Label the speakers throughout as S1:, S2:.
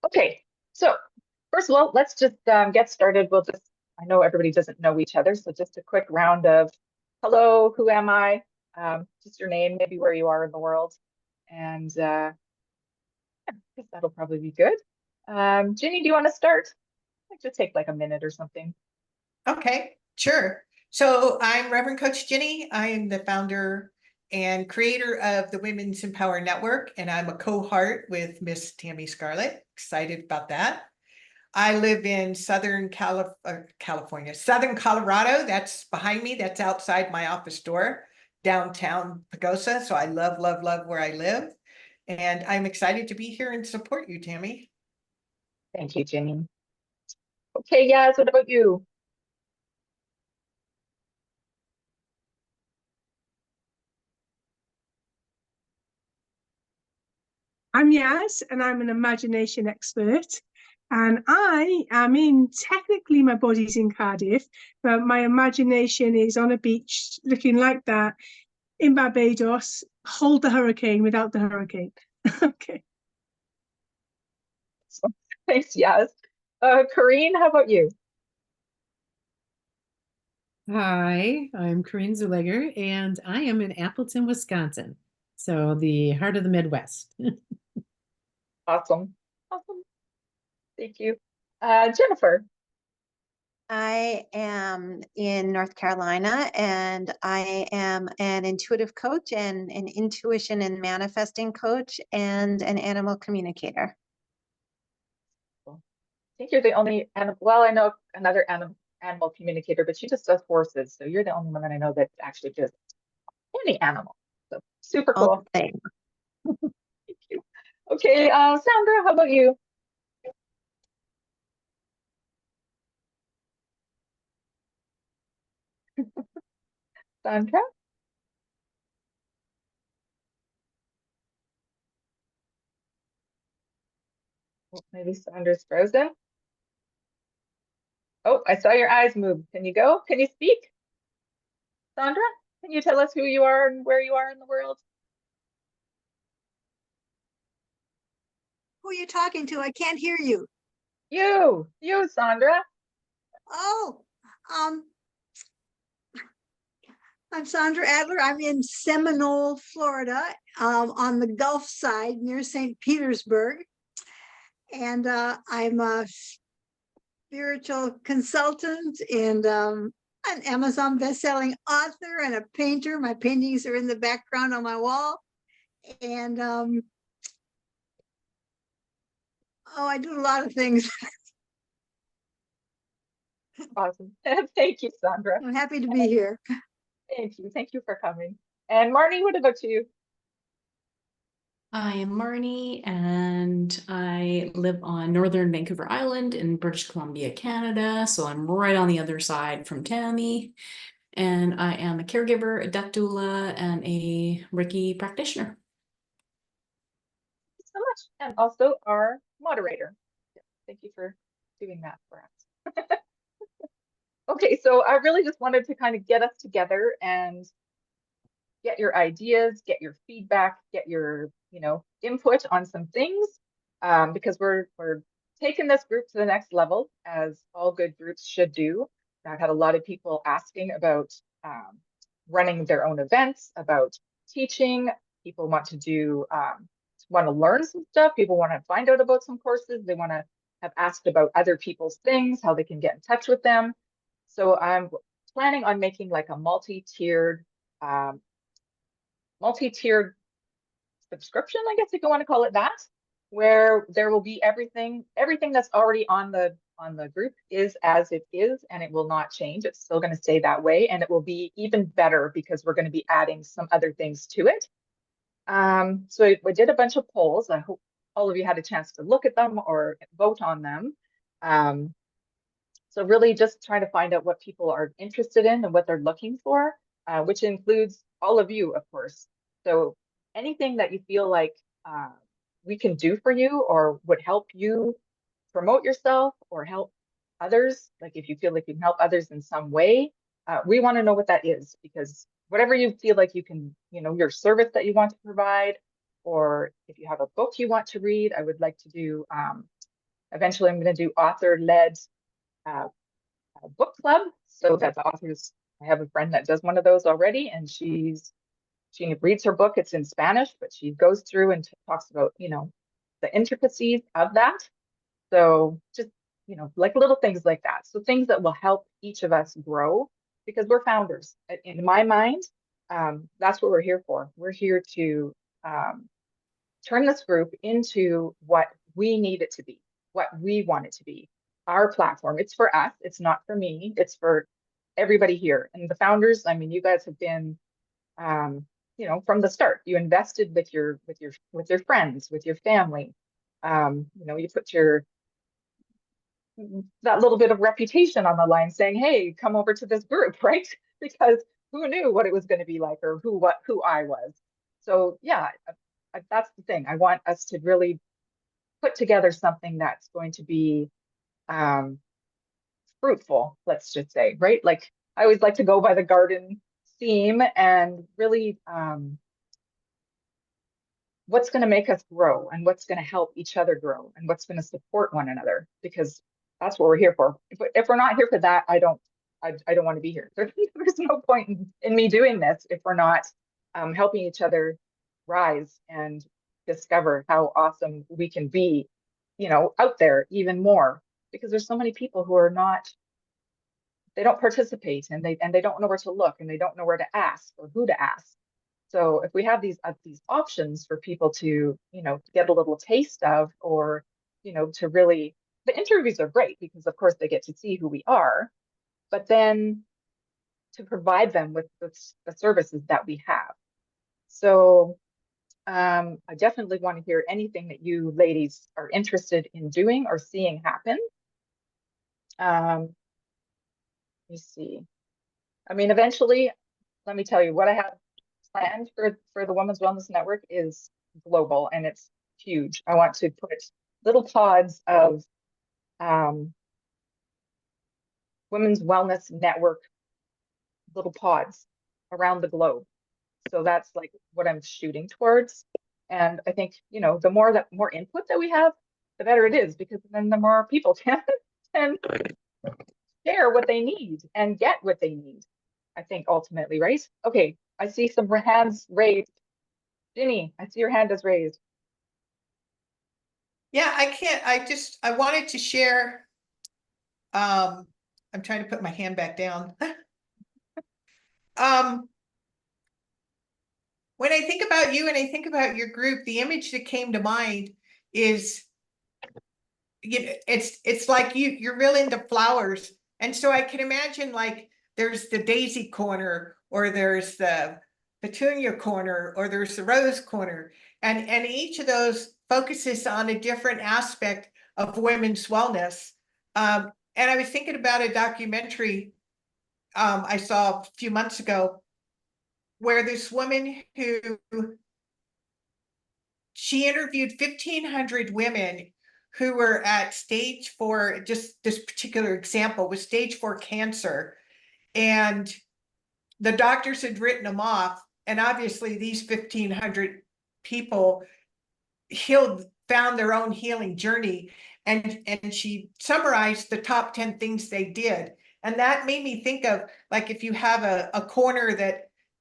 S1: Okay, so first of all, let's just get started. I know everybody doesn't know each other, so just a quick round of hello, who am I? Just your name, maybe where you are in the world. And I guess that'll probably be good. Ginny, do you want to start? Like just take like a minute or something.
S2: Okay, sure. So I'm Reverend Coach Ginny. I am the founder and creator of the Women's Empower Network, and I'm a cohort with Miss Tammy Scarlett. Excited about that. I live in California, Southern Colorado. That's behind me. That's outside my office door, downtown Pagosa. So I love, love, love where I live. And I'm excited to be here and support you, Tammy.
S1: Thank you, Ginny. Okay, Yaz, what about you?
S3: I'm Yaz, and I'm an imagination expert. And I am in, technically, my body's in Cardiff, but my imagination is on a beach looking like that in Barbados. Hold the hurricane without the hurricane. Okay.
S1: So, thanks, Yaz. Corrine, how about you?
S4: Hi, I'm Corinne Zuleger, and I am in Appleton, Wisconsin. So the heart of the Midwest.
S1: Awesome. Awesome. Thank you. Jennifer.
S5: I am in North Carolina and I am an intuitive coach and an intuition and manifesting coach and an animal communicator.
S1: I think you're the only animal. Well, I know another animal communicator, but she just does horses. So you're the only one that I know that actually does any animal. So super
S5: All
S1: cool.
S5: the same.
S1: Thank you. Okay, Sandra, how about you? Sandra? Oh, maybe Sandra's frozen. Oh, I saw your eyes move. Can you go? Can you speak? Sandra, can you tell us who you are and where you are in the world?
S6: Who are you talking to? I can't hear you.
S1: You, Sandra.
S6: Oh, um, I'm Sandra Adler. I'm in Seminole, Florida, on the Gulf side near St. Petersburg. And I'm a spiritual consultant and an Amazon best-selling author and a painter. My paintings are in the background on my wall. And I do a lot of things.
S1: Awesome. Thank you, Sandra.
S6: I'm happy to be here.
S1: Thank you. Thank you for coming. And Marnie, what about you?
S7: I am Marnie, and I live on northern Vancouver Island in British Columbia, Canada. So I'm right on the other side from Tammy. And I am a caregiver, a death doula, and a Reiki practitioner.
S1: Thank you so much. And also our moderator. Thank you for doing that for us. Okay, so I really just wanted to kind of get us together and get your ideas, get your feedback, get your, input on some things, because we're taking this group to the next level, as all good groups should do. I've had a lot of people asking about running their own events, about teaching. People want to learn some stuff. People want to find out about some courses. They want to have asked about other people's things, how they can get in touch with them. So I'm planning on making like a um, multi-tiered subscription, I guess if you want to call it that, where there will be everything that's already on the group is as it is, and it will not change. It's still going to stay that way, and it will be even better because we're going to be adding some other things to it. So we did a bunch of polls. I hope all of you had a chance to look at them or vote on them. So really just trying to find out what people are interested in and what they're looking for, which includes all of you, of course. So anything that you feel like we can do for you or would help you promote yourself or help others, like if you feel like you can help others in some way, we want to know what that is, because whatever you feel like you can, your service that you want to provide, or if you have a book you want to read, I would like to do Eventually, I'm going to do author-led book club so that the authors, I have a friend that does one of those already, and she reads her book. It's in Spanish, but she goes through and talks about, the intricacies of that. So just, like little things like that. So things that will help each of us grow, because we're founders. In my mind, that's what we're here for. We're here to turn this group into what we need it to be, what we want it to be. Our platform, it's for us, it's not for me, it's for everybody here. And the founders, I mean, you guys have been, from the start. You invested with your friends, with your family. You put that little bit of reputation on the line saying, hey, come over to this group, right? Because who knew what it was going to be like, or who I was. So yeah, that's the thing. I want us to really put together something that's going to be fruitful, let's just say, right? Like I always like to go by the garden theme, and really what's going to make us grow, and what's going to help each other grow, and what's going to support one another, because that's what we're here for. If we're not here for that, I don't want to be here. There's no point in me doing this if we're not helping each other rise and discover how awesome we can be, out there even more, because there's so many people who are not, they don't participate, and they don't know where to look, and they don't know where to ask or who to ask. So if we have these options for people to, get a little taste of, or, to really, the interviews are great because of course they get to see who we are, but then to provide them with the services that we have. So I definitely want to hear anything that you ladies are interested in doing or seeing happen. Let me see. I mean, eventually, let me tell you what I have planned for the Women's Wellness Network is global, and it's huge. I want to put little pods of Women's Wellness Network, little pods around the globe. So that's like what I'm shooting towards. And I think, the more input that we have, the better it is, because then the more people can share what they need and get what they need, I think, ultimately, right? Okay, I see some hands raised. Ginny, I see your hand is raised.
S2: Yeah, I wanted to share. I'm trying to put my hand back down. When I think about you and I think about your group, the image that came to mind is, it's like you're real into flowers. And so I can imagine, like, there's the daisy corner, or there's the petunia corner, or there's the rose corner. And each of those focuses on a different aspect of women's wellness. And I was thinking about a documentary I saw a few months ago, where this woman she interviewed 1,500 women who were at stage 4, just this particular example was stage 4 cancer. And the doctors had written them off. And obviously these 1,500 people found their own healing journey. And she summarized the top 10 things they did. And that made me think of, like, if you have a corner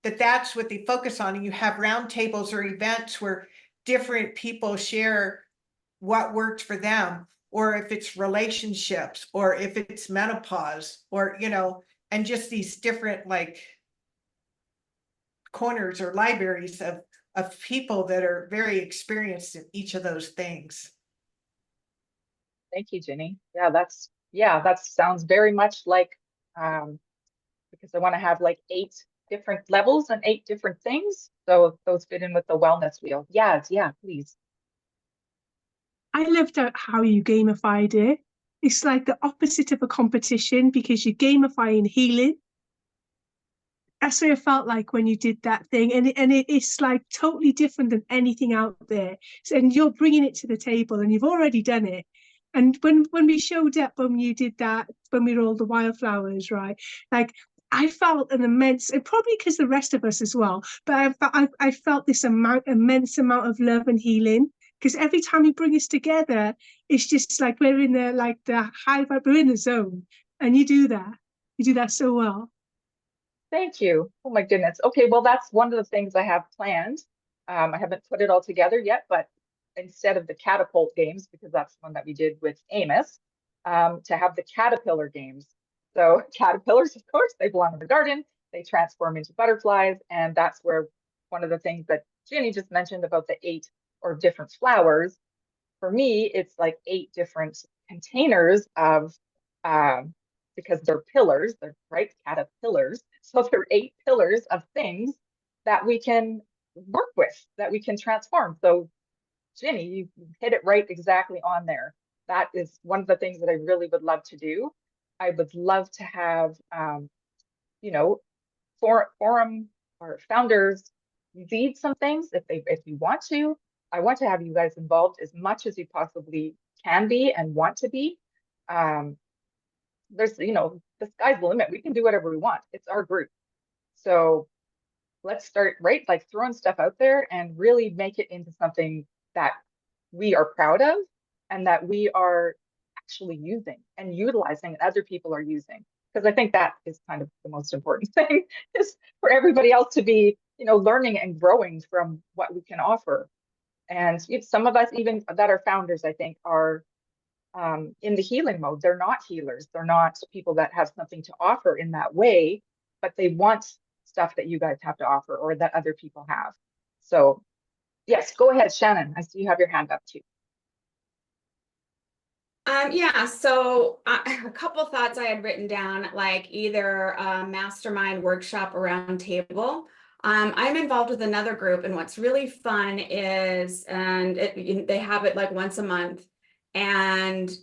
S2: that's what they focus on, and you have roundtables or events where different people share what worked for them, or if it's relationships, or if it's menopause, or, and just these different, like, corners or libraries of people that are very experienced in each of those things.
S1: Thank you, Ginny. Yeah, that sounds very much like, because I want to have like 8 different levels and 8 different things. So those fit in with the wellness wheel. Yes, yeah, please.
S3: I loved how you gamified it. It's like the opposite of a competition, because you're gamifying healing. That's what it felt like when you did that thing, and it's like totally different than anything out there. And you're bringing it to the table, and you've already done it. And when we showed up, when you did that, when we rolled the wildflowers, right? Like, I felt an immense, and probably because the rest of us as well, but I felt this immense amount of love and healing because every time you bring us together, it's just like we're in the high vibe, we're in the zone, and you do that so well.
S1: Thank you. Oh my goodness. Okay, well, that's one of the things I have planned. I haven't put it all together yet, but instead of the catapult games, because that's one that we did with Amos, to have the caterpillar games. So caterpillars, of course, they belong in the garden. They transform into butterflies, and that's where one of the things that Ginny just mentioned about the 8 or different flowers. For me, it's like 8 different containers of because they're pillars, they're right caterpillars. So there are 8 pillars of things that we can work with, that we can transform. So Ginny, you hit it right exactly on there. That is one of the things that I really would love to do. I would love to have, you know, forum or founders lead some things if you want to. I want to have you guys involved as much as you possibly can be and want to be. There's, the sky's the limit. We can do whatever we want. It's our group. So let's start, right? Like throwing stuff out there and really make it into something that we are proud of and that we are actually using and utilizing and other people are using. Because I think that is kind of the most important thing is for everybody else to be, learning and growing from what we can offer. And some of us even that are founders, I think, are in the healing mode. They're not healers. They're not people that have something to offer in that way, but they want stuff that you guys have to offer or that other people have. So yes, go ahead, Shannon. I see you have your hand up too.
S8: Yeah, so a couple thoughts I had written down, like either a mastermind workshop or round table. I'm involved with another group, and what's really fun is, they have it like once a month, and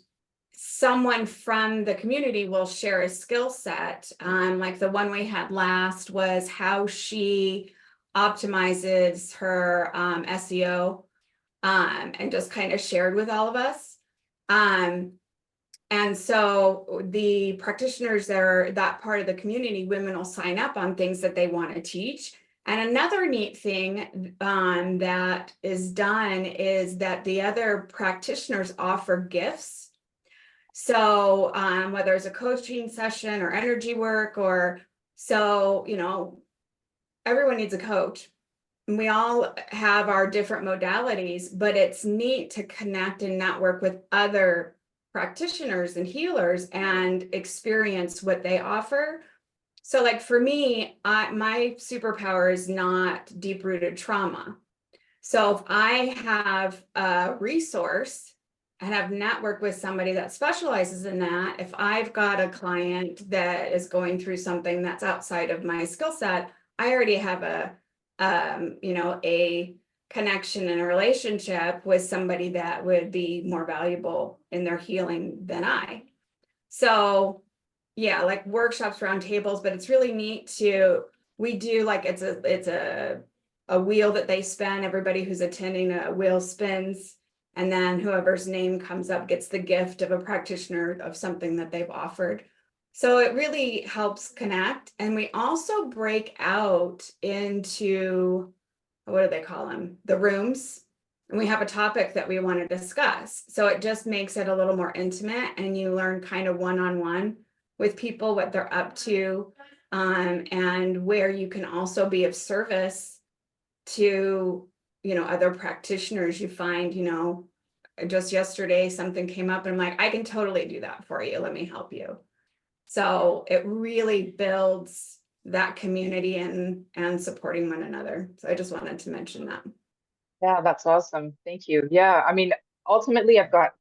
S8: someone from the community will share a skill set. Like the one we had last was how she optimizes her SEO, and just kind of shared with all of us. And so the practitioners that part of the community, women will sign up on things that they want to teach. And another neat thing that is done is that the other practitioners offer gifts. So whether it's a coaching session or energy work everyone needs a coach. And we all have our different modalities, but it's neat to connect and network with other practitioners and healers and experience what they offer. So like for me, my superpower is not deep-rooted trauma. So if I have a resource and have networked with somebody that specializes in that, if I've got a client that is going through something that's outside of my skill set, I already have a connection and a relationship with somebody that would be more valuable in their healing than I. So yeah, like workshops, round tables, but it's really neat we do like, it's a wheel that they spin. Everybody who's attending a wheel spins, and then whoever's name comes up gets the gift of a practitioner of something that they've offered. So it really helps connect. And we also break out into, what do they call them? The rooms. And we have a topic that we want to discuss. So it just makes it a little more intimate, and you learn kind of one-on-one with people, what they're up to, and where you can also be of service to, other practitioners. You find, just yesterday something came up and I'm like, I can totally do that for you. Let me help you. So it really builds that community and supporting one another. So I just wanted to mention that.
S1: Yeah, that's awesome. Thank you. Yeah, I mean, ultimately I've got,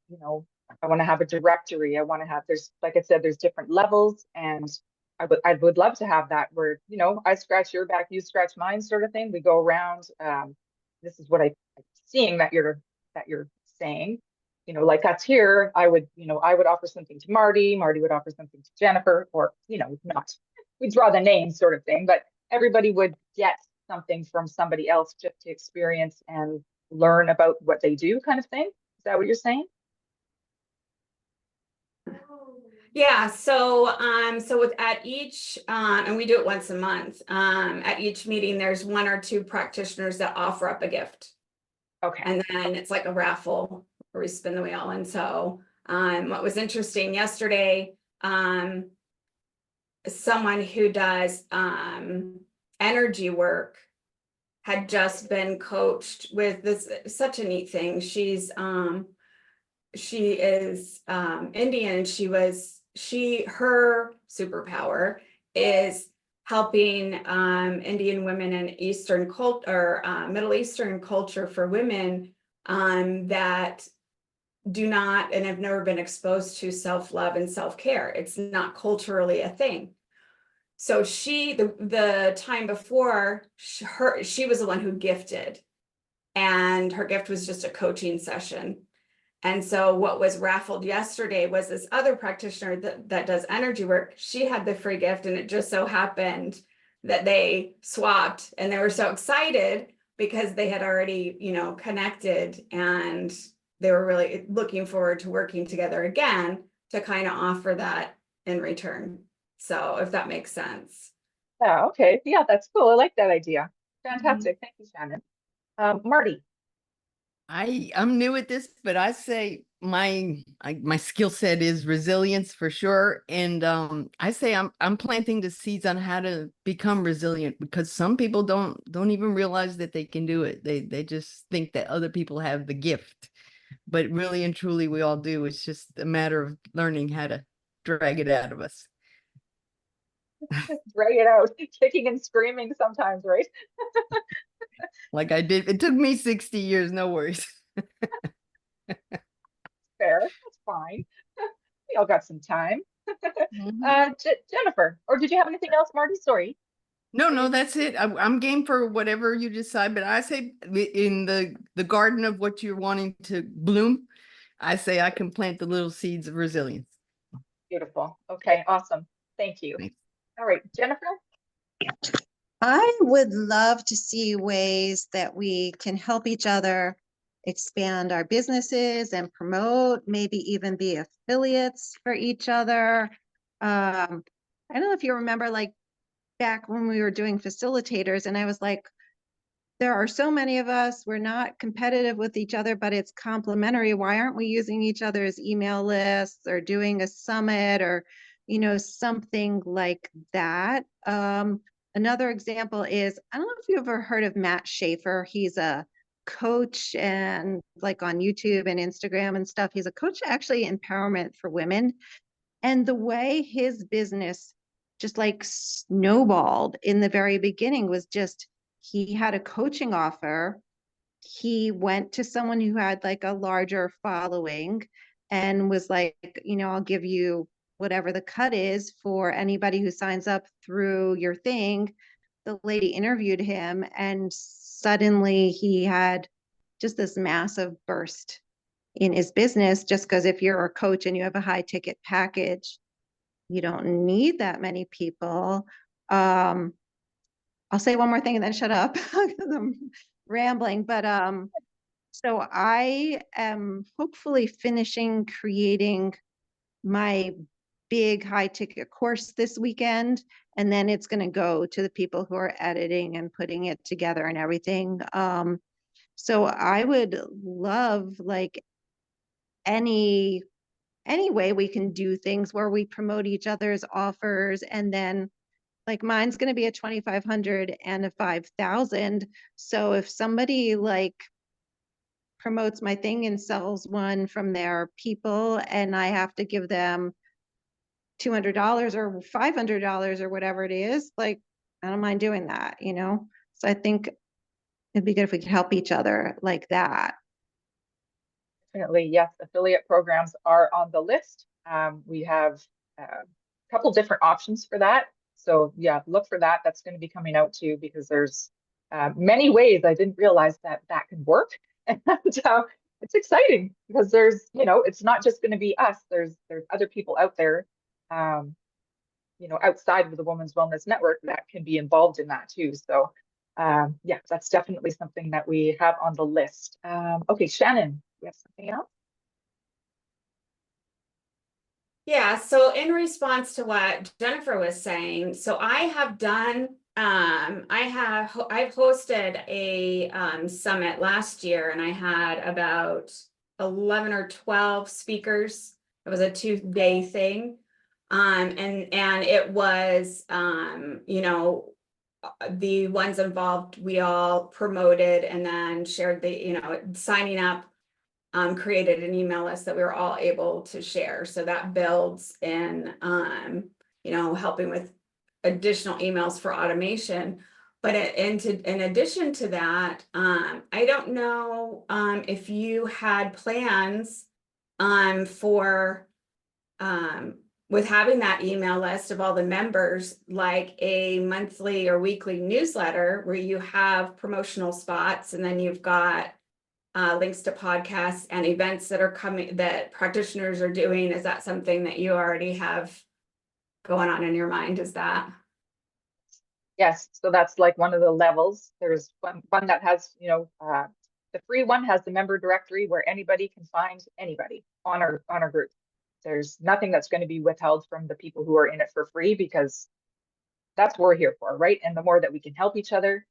S1: I want to have a directory. I want to have, like I said, there's different levels, and I would love to have that where, I scratch your back, you scratch mine sort of thing. We go around. This is what I'm seeing that you're saying. Like us here, I would offer something to Marty would offer something to Jennifer, or, not, we draw the name sort of thing, but everybody would get something from somebody else just to experience and learn about what they do, kind of thing. Is that what you're saying?
S8: Yeah, so at each and we do it once a month, at each meeting there's 1 or 2 practitioners that offer up a gift.
S1: Okay.
S8: And then it's like a raffle where we spin the wheel. And so what was interesting yesterday, someone who does energy work had just been coached with this, such a neat thing. She is Indian. Her superpower is helping Indian women and Eastern culture or Middle Eastern culture for women that do not and have never been exposed to self-love and self-care. It's not culturally a thing. So the time before, she was the one who gifted, and her gift was just a coaching session. And so what was raffled yesterday was this other practitioner that does energy work. She had the free gift, and it just so happened that they swapped, and they were so excited because they had already, connected, and they were really looking forward to working together again to kind of offer that in return. So if that makes sense.
S1: Yeah, okay. Yeah, that's cool. I like that idea. Fantastic. Thank you, Shannon. Marty.
S9: I'm new at this, but I say my skill set is resilience for sure. And I say I'm planting the seeds on how to become resilient, because some people don't even realize that they can do it. They just think that other people have the gift, but really and truly we all do. It's just a matter of learning how to drag it out of us.
S1: Drag it out, kicking and screaming sometimes, right?
S9: Like I did. It took me 60 years, no worries.
S1: Fair. That's fine. We all got some time. Jennifer, or did you have anything else, Marty? Sorry.
S9: No, that's it. I'm game for whatever you decide, but I say in the garden of what you're wanting to bloom, I say I can plant the little seeds of resilience.
S1: Beautiful. Okay, awesome. Thank you.
S9: Thanks.
S1: All right, Jennifer.
S5: I would love to see ways that we can help each other expand our businesses and promote, maybe even be affiliates for each other. I don't know if you remember, like back when we were doing facilitators, and I was like, there are so many of us, we're not competitive with each other, but it's complementary. Why aren't we using each other's email lists or doing a summit or, something like that? Another example is, I don't know if you've ever heard of Matt Schaefer. He's a coach and like on YouTube and Instagram and stuff. He's a coach, actually, empowerment for women. And the way his business just like snowballed in the very beginning was just, he had a coaching offer. He went to someone who had like a larger following and was like, I'll give you whatever the cut is for anybody who signs up through your thing. The lady interviewed him, and suddenly he had just this massive burst in his business, just because if you're a coach and you have a high ticket package, you don't need that many people. I'll say one more thing and then shut up because I'm rambling. But so I am hopefully finishing creating my big high ticket course this weekend, and then it's going to go to the people who are editing and putting it together and everything. So I would love like any way we can do things where we promote each other's offers, and then like mine's going to be a 2,500 and a 5,000. So if somebody like promotes my thing and sells one from their people, and I have to give them $200 or $500 or whatever it is, like I don't mind doing that, So I think it'd be good if we could help each other like that.
S1: Definitely, yes. Affiliate programs are on the list. We have a couple different options for that. So yeah, look for that. That's going to be coming out too, because there's many ways I didn't realize that can work. And it's exciting because there's, it's not just going to be us. There's other people out there, outside of the Women's Wellness Network that can be involved in that too. So yeah, that's definitely something that we have on the list. Okay, Shannon, you have something else?
S8: Yeah, so in response to what Jennifer was saying, so I have done I've hosted a summit last year, and I had about 11 or 12 speakers. It was a 2-day thing. And it was, you know, the ones involved, we all promoted and then shared the, you know, signing up, created an email list that we were all able to share. So that builds in, you know, helping with additional emails for automation. But in addition to that, I don't know if you had plans for with having that email list of all the members, like a monthly or weekly newsletter where you have promotional spots, and then you've got links to podcasts and events that are coming, that practitioners are doing. Is that something that you already have going on in your mind? Is that?
S1: Yes, so that's like one of the levels. There's one that has, you know, the free one has the member directory where anybody can find anybody on our group. There's nothing that's going to be withheld from the people who are in it for free, because that's what we're here for, right? And the more that we can help each other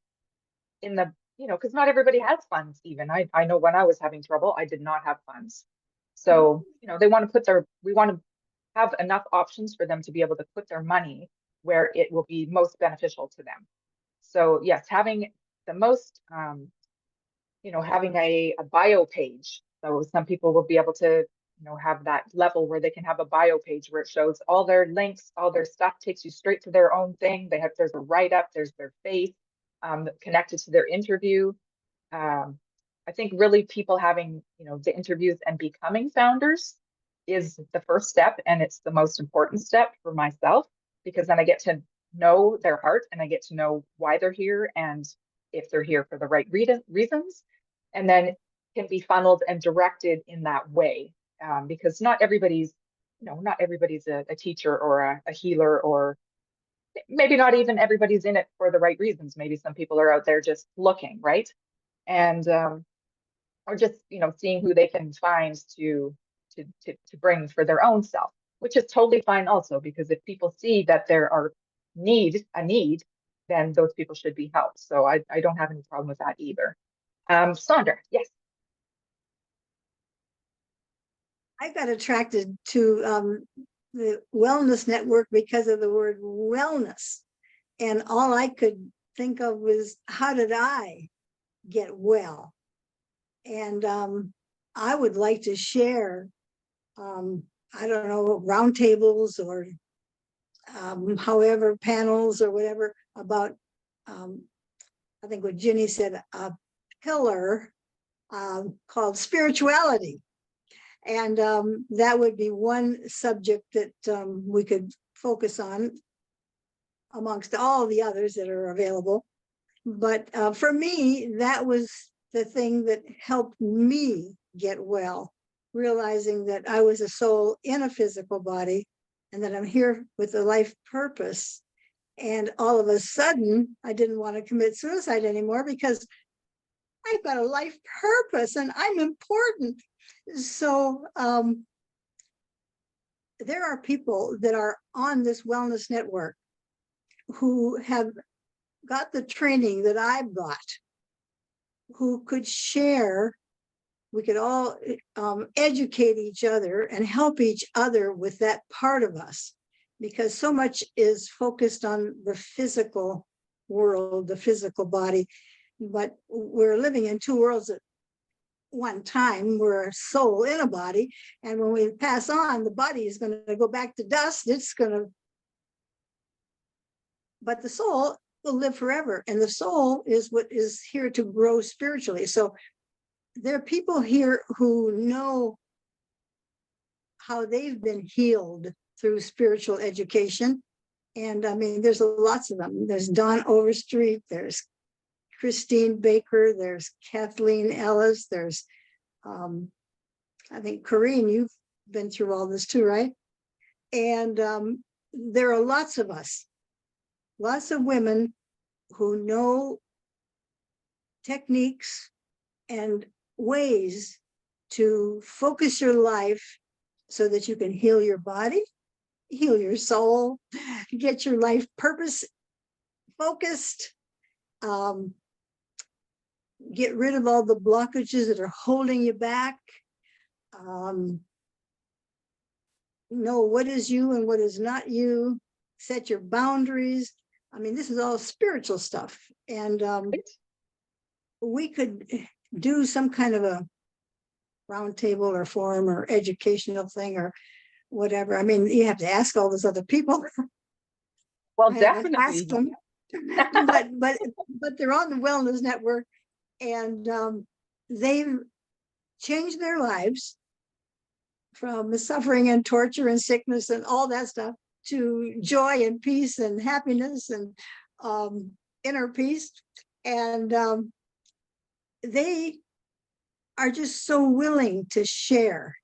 S1: in the, you know, because not everybody has funds. Even I know when I was having trouble, I did not have funds. So, you know, we want to have enough options for them to be able to put their money where it will be most beneficial to them. So yes, having the most, you know, having a bio page. So some people will be able to, you know, have that level where they can have a bio page where it shows all their links, all their stuff, takes you straight to their own thing. There's a write-up, there's their face connected to their interview. I think really people having, you know, the interviews and becoming founders is the first step, and it's the most important step for myself, because then I get to know their heart and I get to know why they're here and if they're here for the right reasons, and then can be funneled and directed in that way. Because not everybody's, you know, not everybody's a teacher or a healer, or maybe not even everybody's in it for the right reasons. Maybe some people are out there just looking, right? And or just, you know, seeing who they can find to bring for their own self, which is totally fine also, because if people see that there are a need, then those people should be helped. So I don't have any problem with that either. Sandra, yes.
S6: I got attracted to the wellness network because of the word wellness. And all I could think of was, how did I get well? And I would like to share, I don't know, roundtables or however, panels or whatever about, I think what Ginny said, a pillar called spirituality. And that would be one subject that we could focus on amongst all the others that are available. But for me, that was the thing that helped me get well, realizing that I was a soul in a physical body and that I'm here with a life purpose. And all of a sudden, I didn't want to commit suicide anymore because I've got a life purpose and I'm important. So there are people that are on this wellness network who have got the training that I've got, who could share. We could all educate each other and help each other with that part of us, because so much is focused on the physical world, the physical body, but we're living in two worlds at one time. We're a soul in a body, and when we pass on, the body is going to go back to dust. It's going to, but the soul will live forever, and the soul is what is here to grow spiritually. So there are people here who know how they've been healed through spiritual education. And I mean, there's lots of them. There's Dawn Overstreet, there's Christine Baker, there's Kathleen Ellis, there's, I think, Corinne, you've been through all this too, right? And there are lots of us, lots of women who know techniques and ways to focus your life so that you can heal your body, heal your soul, get your life purpose focused, get rid of all the blockages that are holding you back, know what is you and what is not you, set your boundaries. I mean, this is all spiritual stuff. And we could do some kind of a roundtable or forum or educational thing or whatever. I mean, you have to ask all those other people.
S1: Well,
S6: I haven't
S1: definitely.
S6: asked them, but they're on the Wellness Network, and they've changed their lives from the suffering and torture and sickness and all that stuff to joy and peace and happiness and inner peace. And they are just so willing to share.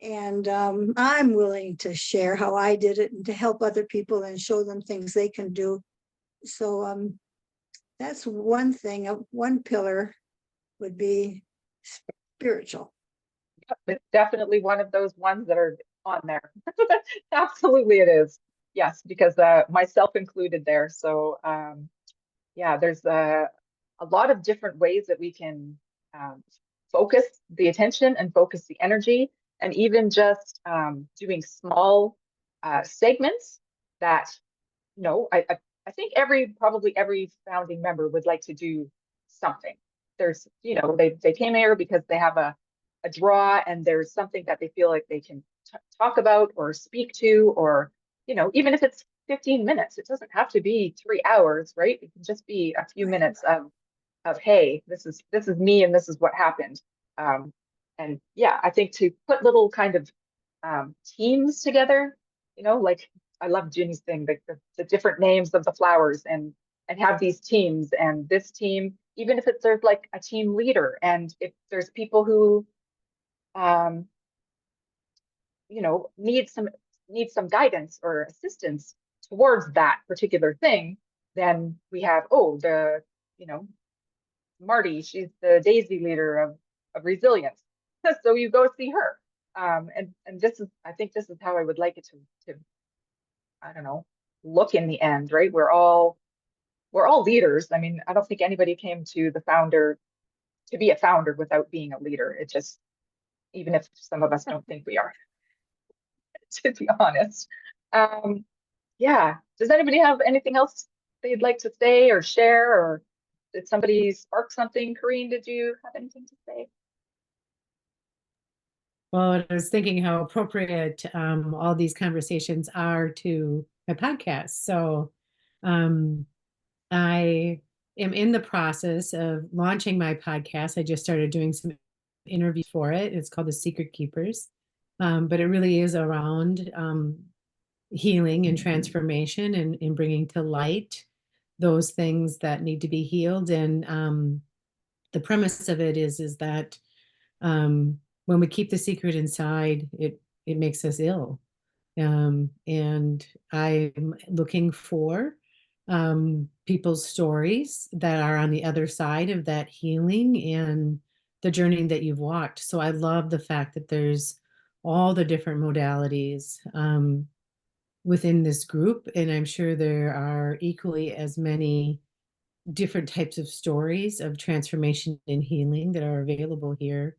S6: And I'm willing to share how I did it and to help other people and show them things they can do. So that's one thing. One pillar would be spiritual.
S1: It's definitely one of those ones that are on there. Absolutely it is. Yes, because myself included there. So yeah, there's a lot of different ways that we can focus the attention and focus the energy, and even just doing small segments that, you know, I think probably every founding member would like to do something. There's, you know, they came here because they have a draw, and there's something that they feel like they can talk about or speak to, or, you know, even if it's 15 minutes, it doesn't have to be 3 hours, right? It can just be a few minutes of hey, this is me and this is what happened. And yeah, I think to put little kind of teams together, you know, like I love Ginny's thing, the different names of the flowers, and have these teams, and this team, even if there's like a team leader, and if there's people who you know, need some guidance or assistance towards that particular thing, then we have, you know, Marty, she's the Daisy leader of resilience. So you go see her. And I think this is how I would like it to I don't know, look in the end, right? We're all leaders. I mean, I don't think anybody came to to be a founder without being a leader. It just, even if some of us don't think we are, to be honest. Yeah. Does anybody have anything else they'd like to say or share, or did somebody spark something? Corrine, did you have anything to say?
S4: Well, I was thinking how appropriate all these conversations are to my podcast. So I am in the process of launching my podcast. I just started doing some interviews for it. It's called The Secret Keepers. But it really is around healing and transformation, and bringing to light those things that need to be healed. And the premise of it is that when we keep the secret inside, it makes us ill. And I'm looking for people's stories that are on the other side of that healing and the journey that you've walked. So I love the fact that there's all the different modalities within this group, and I'm sure there are equally as many different types of stories of transformation and healing that are available here.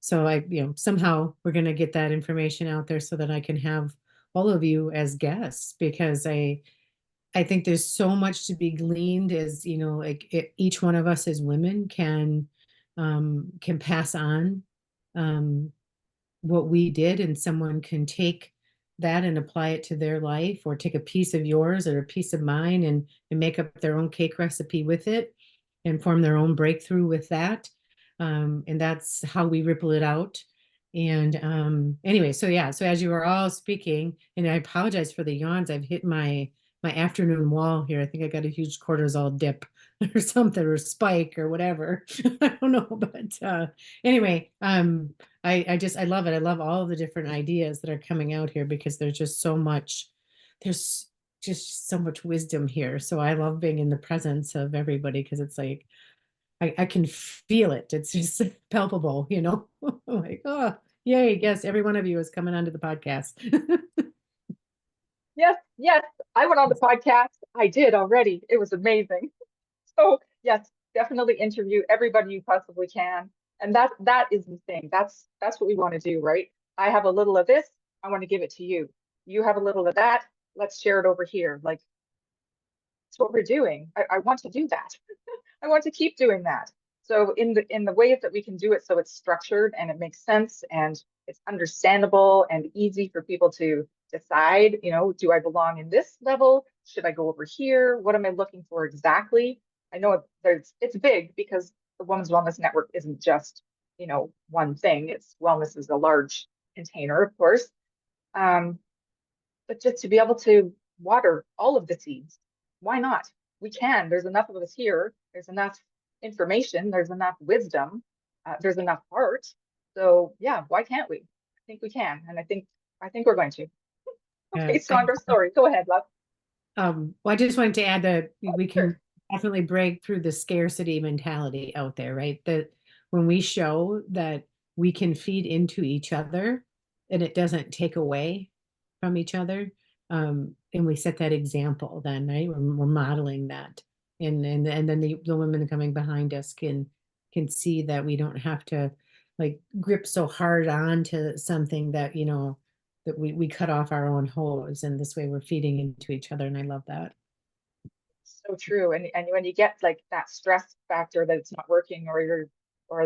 S4: So somehow we're going to get that information out there so that I can have all of you as guests, because I think there's so much to be gleaned, as you know, like each one of us as women can pass on what we did, and someone can take that and apply it to their life, or take a piece of yours or a piece of mine and make up their own cake recipe with it and form their own breakthrough with that. And that's how we ripple it out. And anyway, so yeah, so as you were all speaking, and I apologize for the yawns, I've hit my afternoon wall here. I think I got a huge cortisol dip or something, or spike or whatever. I don't know, but anyway, I love it. I love all of the different ideas that are coming out here, because there's just so much wisdom here. So I love being in the presence of everybody, because it's like I can feel it. It's just palpable, you know. Like, oh, yay, yes, every one of you is coming onto the podcast.
S1: Yes, I went on the podcast. I did already. It was amazing. So yes, definitely interview everybody you possibly can. And that is the thing. That's what we want to do, right? I have a little of this, I want to give it to you. You have a little of that, let's share it over here. Like that's what we're doing. I want to do that. I want to keep doing that. So in the ways that we can do it so it's structured and it makes sense and it's understandable and easy for people to decide, do I belong in this level? Should I go over here? What am I looking for exactly? I know it's big because the Women's Wellness Network isn't just, one thing. It's wellness is a large container, of course. But just to be able to water all of the seeds, why not? We can. There's enough of us here. There's enough information. There's enough wisdom. There's enough heart. So yeah, why can't we? I think we can, and I think we're going to. Okay,
S4: Yeah,
S1: Sandra, sorry. Go ahead, love.
S4: Well, I just wanted to add that we can
S1: Sure.
S4: definitely break through the scarcity mentality out there, right? That when we show that we can feed into each other and it doesn't take away from each other, and we set that example, then, right? We're modeling that, and then the women coming behind us can see that we don't have to like grip so hard on to something that that we cut off our own hose, and this way we're feeding into each other, and I love that.
S1: So true. And when you get like that stress factor that it's not working or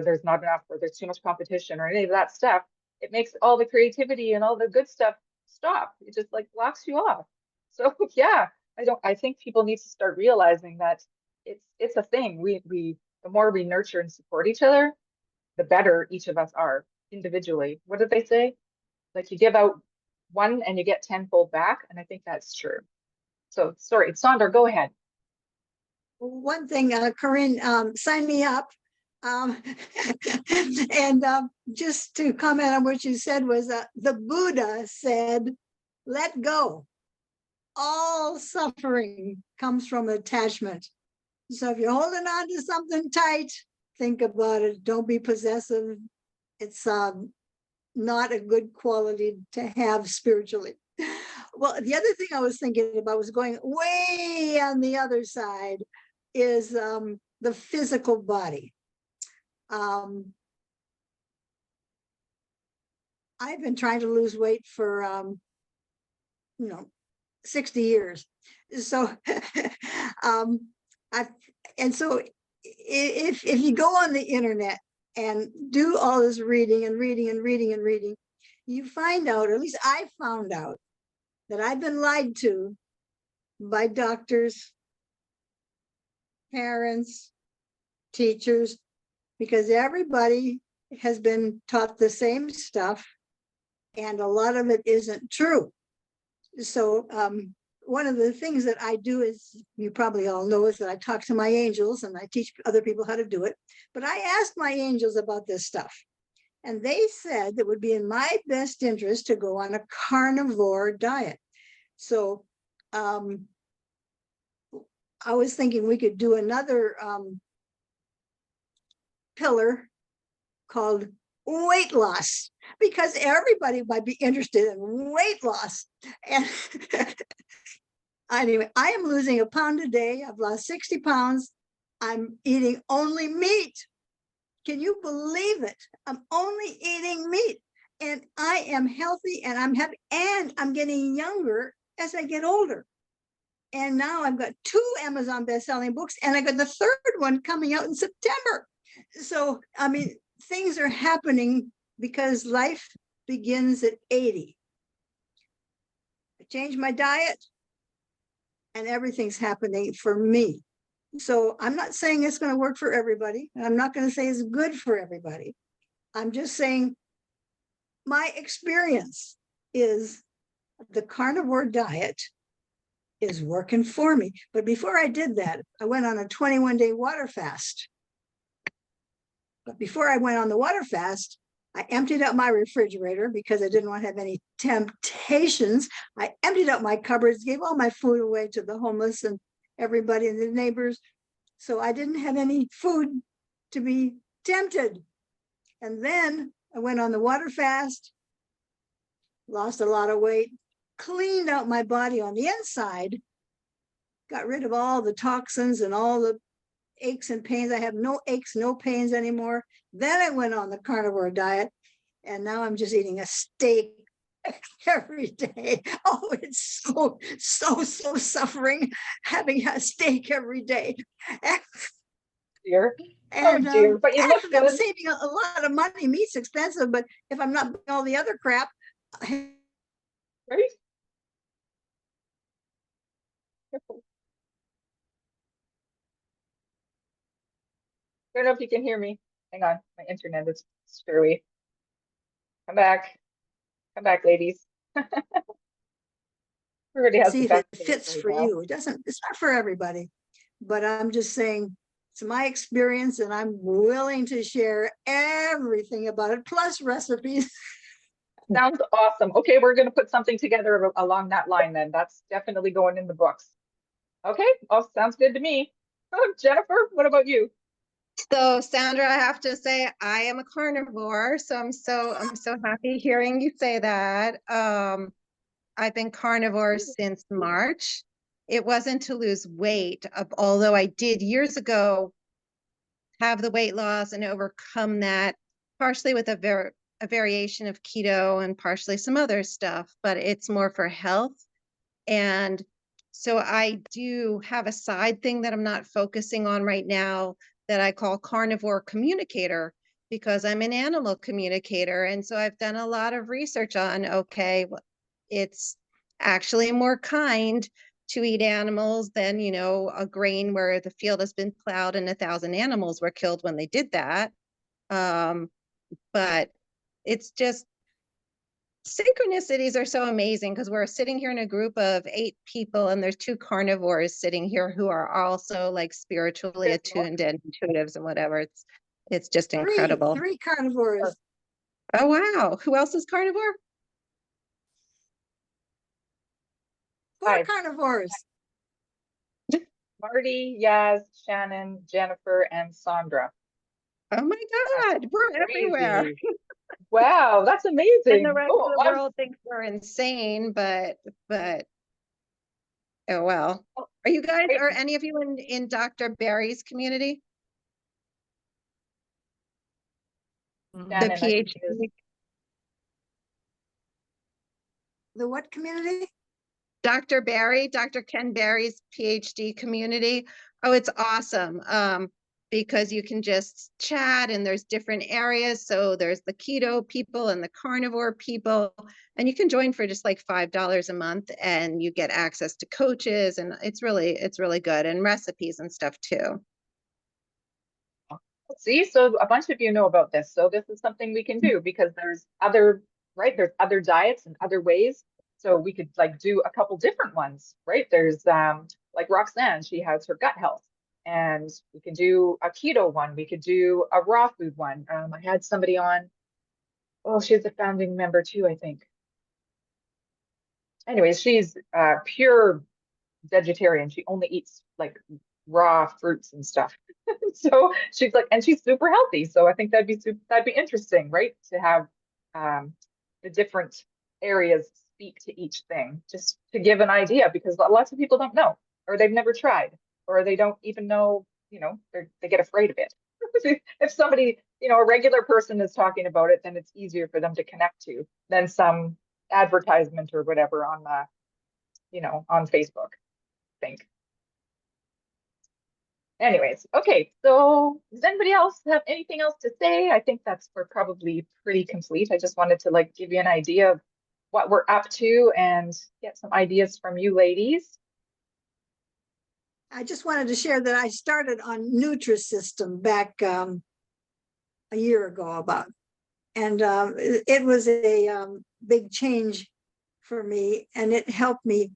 S1: there's not enough or there's too much competition or any of that stuff, it makes all the creativity and all the good stuff stop. It just like blocks you off. So yeah, I think people need to start realizing that it's a thing. We the more we nurture and support each other, the better each of us are individually. What did they say? Like you give out one and you get tenfold back. And I think that's true. So sorry, Sandra, go ahead.
S6: One thing, Corinne, sign me up. Um, and just to comment on what you said was the Buddha said, let go. All suffering comes from attachment. So if you're holding on to something tight, think about it. Don't be possessive. It's not a good quality to have spiritually. Well, the other thing I was thinking about was going way on the other side is the physical body. I've been trying to lose weight for 60 years. So so if you go on the internet and do all this reading and reading and reading and reading, you find out, or at least I found out, that I've been lied to by doctors, parents, teachers, because everybody has been taught the same stuff and a lot of it isn't true. So one of the things that I do is, you probably all know, is that I talk to my angels and I teach other people how to do it. But I asked my angels about this stuff. And they said it would be in my best interest to go on a carnivore diet. So I was thinking we could do another pillar called weight loss, because everybody might be interested in weight loss. And anyway, I am losing a pound a day. I've lost 60 pounds. I'm eating only meat. Can you believe it? I'm only eating meat and I am healthy and I'm happy and I'm getting younger as I get older. And now I've got 2 Amazon best-selling books and I got the 3rd one coming out in September. So, I mean, things are happening because life begins at 80. I changed my diet and everything's happening for me. So I'm not saying it's going to work for everybody. And I'm not going to say it's good for everybody. I'm just saying my experience is the carnivore diet is working for me. But before I did that, I went on a 21-day water fast. But before I went on the water fast, I emptied out my refrigerator because I didn't want to have any temptations. I emptied out my cupboards, gave all my food away to the homeless and everybody and the neighbors. So I didn't have any food to be tempted. And then I went on the water fast, lost a lot of weight, cleaned out my body on the inside, got rid of all the toxins and all the aches and pains. I have no aches, no pains anymore. Then I went on the carnivore diet, and now I'm just eating a steak every day. Oh, it's so suffering having a steak every day.
S1: Dear.
S6: And
S1: Oh dear, but you look
S6: I'm
S1: good.
S6: saving a lot of money. Meat's expensive, but if I'm not buying all the other crap,
S1: Right? Careful. I don't know if you can hear me. Hang on, my internet is screwy. Come back. Come back, ladies. Everybody has
S6: see
S1: the
S6: if it
S1: best days
S6: fits
S1: right
S6: for
S1: now.
S6: you. It's not for everybody, but I'm just saying it's my experience, and I'm willing to share everything about it, plus recipes.
S1: Sounds awesome. Okay, we're gonna put something together along that line then. That's definitely going in the books. Okay, oh, sounds good to me. Oh, Jennifer, what about you?
S5: So Sandra, I have to say I am a carnivore, so I'm so happy hearing you say that. I've been carnivore since March. It wasn't to lose weight, although I did years ago have the weight loss and overcome that, partially with a variation of keto and partially some other stuff, but it's more for health. And so I do have a side thing that I'm not focusing on right now that I call carnivore communicator, because I'm an animal communicator. And so I've done a lot of research on, okay, it's actually more kind to eat animals than, a grain where the field has been plowed and 1,000 animals were killed when they did that. But it's just, synchronicities are so amazing, because we're sitting here in a group of 8 people, and there's 2 carnivores sitting here who are also like spiritually attuned and intuitives and whatever. It's just incredible.
S6: Three carnivores.
S5: Oh wow, who else is carnivore?
S6: 4
S1: Hi.
S6: carnivores.
S1: Marty, Yaz, Shannon, Jennifer, and Sandra.
S5: Oh my God, we're everywhere.
S1: Crazy. Wow, that's amazing.
S5: And the rest
S1: Oh,
S5: of the world thinks we're insane, but oh well. Are you guys, are any of you in Dr. Barry's community? The
S1: Shannon, I think,
S5: PhD.
S1: is
S6: The what community?
S5: Dr. Barry, Dr. Ken Barry's PhD community. Oh, it's awesome. Because you can just chat, and there's different areas. So there's the keto people and the carnivore people, and you can join for just like $5 a month, and you get access to coaches, and it's really good, and recipes and stuff too.
S1: see, so a bunch of you know about this. So this is something we can do, because there's other, right? There's other diets and other ways. So we could like do a couple different ones, right? There's like Roxanne, she has her gut health, and we could do a keto one. We could do a raw food one. I had somebody on, oh, she's a founding member too, I think. Anyways, she's pure vegetarian. She only eats like raw fruits and stuff. So she's like, and she's super healthy. So I think that'd be interesting, right? To have the different areas speak to each thing, just to give an idea, because lots of people don't know, or they've never tried, or they don't even know, they get afraid of it. If somebody, a regular person is talking about it, then it's easier for them to connect to than some advertisement or whatever on on Facebook, I think. Anyways, okay, so does anybody else have anything else to say? I think we're probably pretty complete. I just wanted to like give you an idea of what we're up to and get some ideas from you ladies.
S6: I just wanted to share that I started on Nutrisystem back a year ago about, and it was a big change for me, and it helped me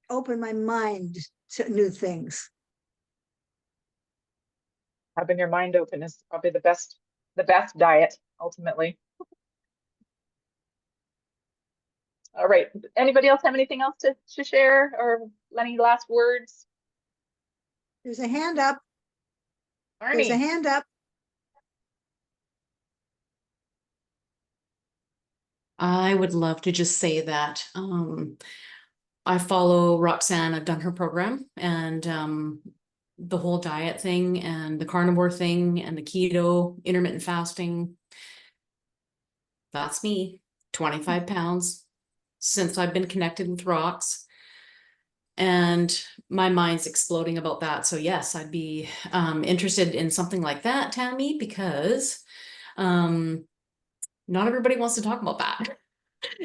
S6: open my mind to new things.
S1: Having your mind open is probably the best diet ultimately. All right. Anybody else have anything else to share, or any last words?
S6: There's a hand up.
S1: Arnie.
S6: There's a hand up.
S7: I would love to just say that I follow Roxanne. I've done her program, and the whole diet thing and the carnivore thing and the keto, intermittent fasting. That's me, 25 pounds since I've been connected with Rox. And my mind's exploding about that. So yes, I'd be interested in something like that, Tammy, because not everybody wants to talk about that.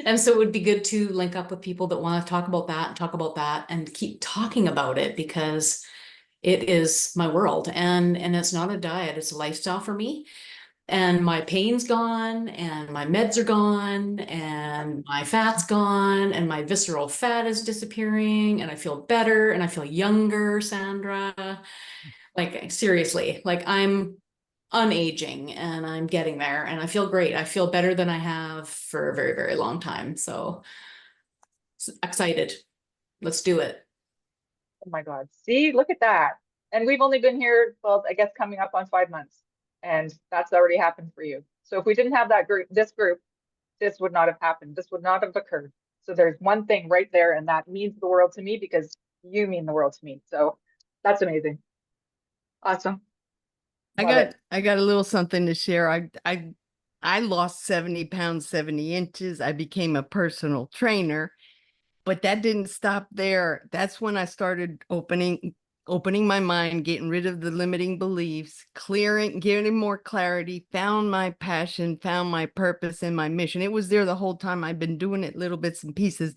S7: And so it would be good to link up with people that want to talk about that and keep talking about it, because it is my world, and it's not a diet, it's a lifestyle for me. And my pain's gone, and my meds are gone, and my fat's gone, and my visceral fat is disappearing, and I feel better, and I feel younger, Sandra. Like seriously, like I'm unaging, and I'm getting there, and I feel great. I feel better than I have for a very, very long time. So excited. Let's do it.
S1: Oh my God. See, look at that. And we've only been here, well, I guess coming up on 5 months. And that's already happened for you. So if we didn't have that group, this would not have happened. This would not have occurred. So there's one thing right there, and that means the world to me because you mean the world to me. So that's amazing. Awesome. Love it.
S9: I got a little something to share. I lost 70 pounds, 70 inches. I became a personal trainer, but that didn't stop there. That's when I started opening my mind, getting rid of the limiting beliefs, clearing, getting more clarity, found my passion, found my purpose and my mission. It was there the whole time. I've been doing it little bits and pieces.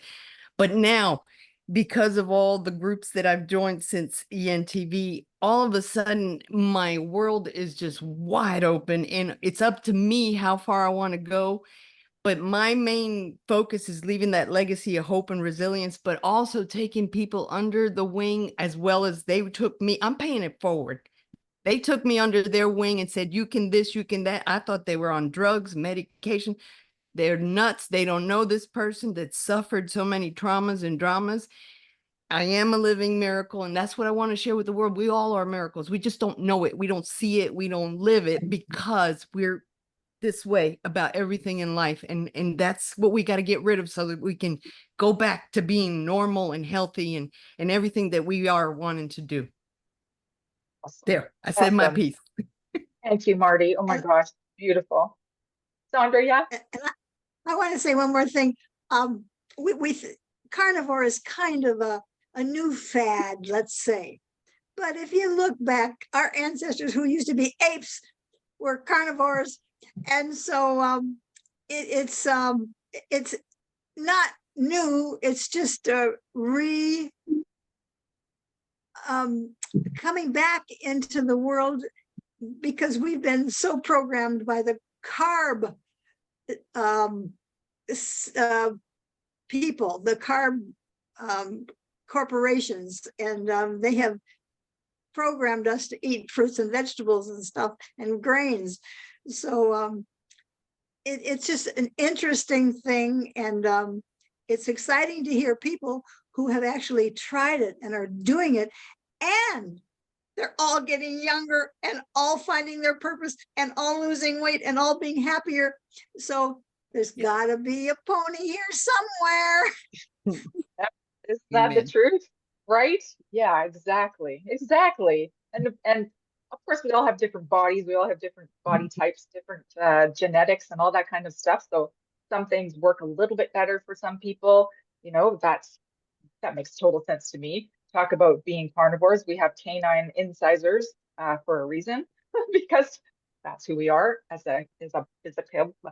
S9: But now, because of all the groups that I've joined since ENTV, all of a sudden my world is just wide open, and it's up to me how far I want to go. But my main focus is leaving that legacy of hope and resilience, but also taking people under the wing as well as they took me. I'm paying it forward. They took me under their wing and said, you can this, you can that. I thought they were on drugs, medication. They're nuts. They don't know this person that suffered so many traumas and dramas. I am a living miracle, and that's what I want to share with the world. We all are miracles. We just don't know it. We don't see it. We don't live it because we're this way about everything in life. And that's what we got to get rid of so that we can go back to being normal and healthy and everything that we are wanting to do.
S1: Awesome.
S9: There, I said my
S1: Awesome.
S9: piece.
S1: Thank you, Marty. Oh my gosh, beautiful. Sandra, yeah?
S6: And I want to say one more thing. Carnivore is kind of a new fad, let's say. But if you look back, our ancestors who used to be apes were carnivores. And so it's not new, it's just coming back into the world because we've been so programmed by the carb people, the carb corporations, and they have programmed us to eat fruits and vegetables and stuff and grains. So it's just an interesting thing, and it's exciting to hear people who have actually tried it and are doing it, and they're all getting younger and all finding their purpose and all losing weight and all being happier. So there's got to be a pony here somewhere.
S1: Is that the
S9: Amen.
S1: truth? Right? Yeah, exactly. Exactly. And of course we all have different bodies. We all have different body types, different genetics and all that kind of stuff. So some things work a little bit better for some people. You know, that makes total sense to me. Talk about being carnivores. We have canine incisors for a reason because that's who we are as a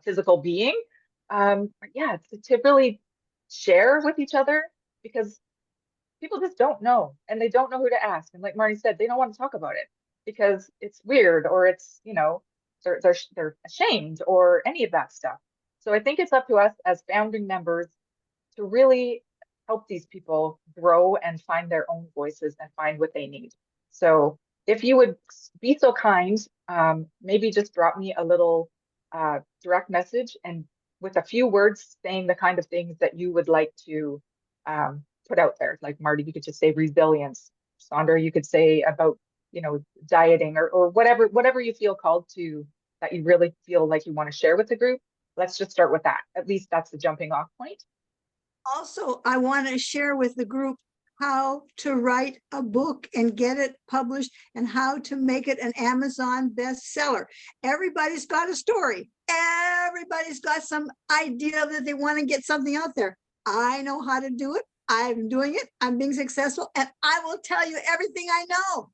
S1: physical being. But yeah, to really share with each other, because people just don't know, and they don't know who to ask. And like Marty said, they don't want to talk about it because it's weird, or it's, you know, they're ashamed or any of that stuff. So I think it's up to us as founding members to really help these people grow and find their own voices and find what they need. So if you would be so kind, maybe just drop me a little direct message, and with a few words saying the kind of things that you would like to put out there. Like Marty, you could just say resilience. Sandra, you could say about, you know, dieting, or whatever you feel called to, that you really feel like you want to share with the group. Let's just start with that. At least that's the jumping off point.
S6: Also, I want to share with the group how to write a book and get it published and how to make it an Amazon bestseller. Everybody's got a story. Everybody's got some idea that they want to get something out there. I know how to do it. I'm doing it. I'm being successful, and I will tell you everything I know.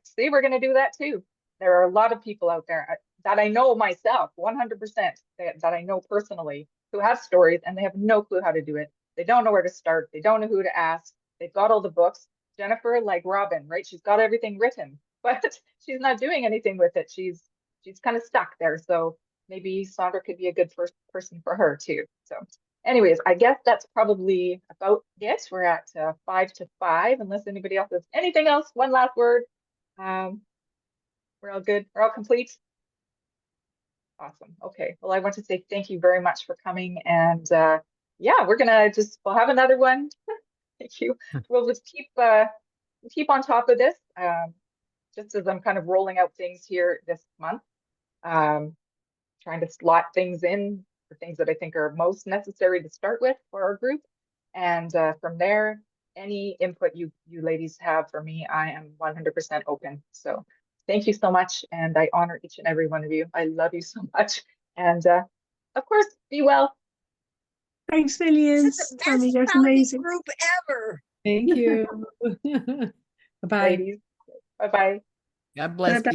S1: See, we're going to do that too. There are a lot of people out there that I know myself, 100%, that I know personally, who have stories and they have no clue how to do it. They don't know where to start. They don't know who to ask. They've got all the books. Jennifer, like Robin, right? She's got everything written, but she's not doing anything with it. She's kind of stuck there. So maybe Sandra could be a good first person for her too. So anyways, I guess that's probably about it. We're at 5 to 5, unless anybody else has anything else. One last word. We're all good. We're all complete. Awesome. Okay. Well, I want to say thank you very much for coming. And yeah, we'll have another one. Thank you. We'll just keep on top of this. Just as I'm kind of rolling out things here this month, trying to slot things in for things that I think are most necessary to start with for our group. And from there, any input you ladies have for me, I am 100% open. So thank you so much. And I honor each and every one of you. I love you so much. And of course, be well.
S3: Thanks,
S6: This
S3: Lillian.
S6: is the
S3: Tammy,
S6: best
S3: that's
S6: founding
S3: amazing.
S6: group ever.
S4: Thank you. Bye-bye.
S1: Ladies. Bye-bye.
S9: God bless.
S3: Bye-bye.
S9: Be